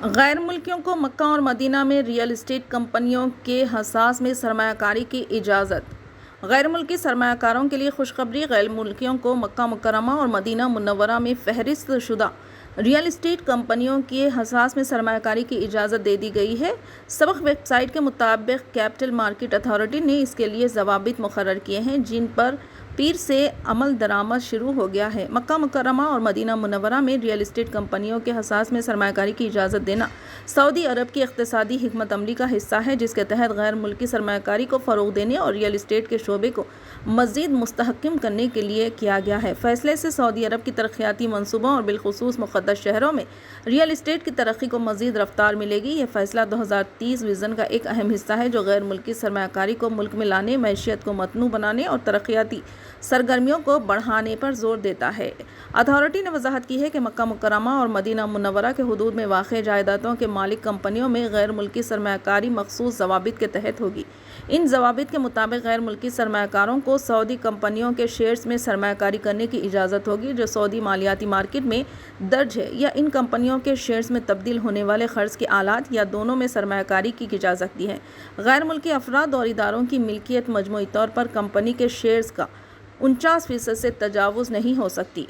غیر ملکیوں کو مکہ اور مدینہ میں ریئل اسٹیٹ کمپنیوں کے حساس میں سرمایہ کاری کی اجازت۔ غیر ملکی سرمایہ کاروں کے لیے خوشخبری، غیر ملکیوں کو مکہ مکرمہ اور مدینہ منورہ میں فہرست شدہ ریئل اسٹیٹ کمپنیوں کے حساس میں سرمایہ کاری کی اجازت دے دی گئی ہے۔ سبق ویب سائٹ کے مطابق کیپٹل مارکیٹ اتھارٹی نے اس کے لیے ضوابط مقرر کیے ہیں، جن پر پیر سے عمل درآمد شروع ہو گیا ہے۔ مکہ مکرمہ اور مدینہ منورہ میں ریئل اسٹیٹ کمپنیوں کے حساس میں سرمایہ کاری کی اجازت دینا سعودی عرب کی اقتصادی حکمت عملی کا حصہ ہے، جس کے تحت غیر ملکی سرمایہ کاری کو فروغ دینے اور ریئل اسٹیٹ کے شعبے کو مزید مستحکم کرنے کے لیے کیا گیا ہے۔ فیصلے سے سعودی عرب کی ترقیاتی منصوبوں اور بالخصوص مقدس شہروں میں ریئل اسٹیٹ کی ترقی کو مزید رفتار ملے گی۔ یہ فیصلہ 2030 وژن کا ایک اہم حصہ ہے، جو غیر ملکی سرمایہ کاری کو ملک میں لانے، معیشت کو متنوع بنانے اور ترقیاتی سرگرمیوں کو بڑھانے پر زور دیتا ہے۔ اتھارٹی نے وضاحت کی ہے کہ مکہ مکرمہ اور مدینہ منورہ کے حدود میں واقع جائیدادوں کے مالک کمپنیوں میں غیر ملکی سرمایہ کاری مخصوص ضوابط کے تحت ہوگی۔ ان ضوابط کے مطابق غیر ملکی سرمایہ کاروں کو سعودی کمپنیوں کے شیئرز میں سرمایہ کاری کرنے کی اجازت ہوگی، جو سعودی مالیاتی مارکیٹ میں درج ہے، یا ان کمپنیوں کے شیئرز میں تبدیل ہونے والے قرض کے آلات یا دونوں میں سرمایہ کاری کی جا سکتی ہے۔ غیر ملکی افراد اور اداروں کی ملکیت مجموعی طور پر کمپنی کے شیئرز کا 49% سے تجاوز نہیں ہو سکتی۔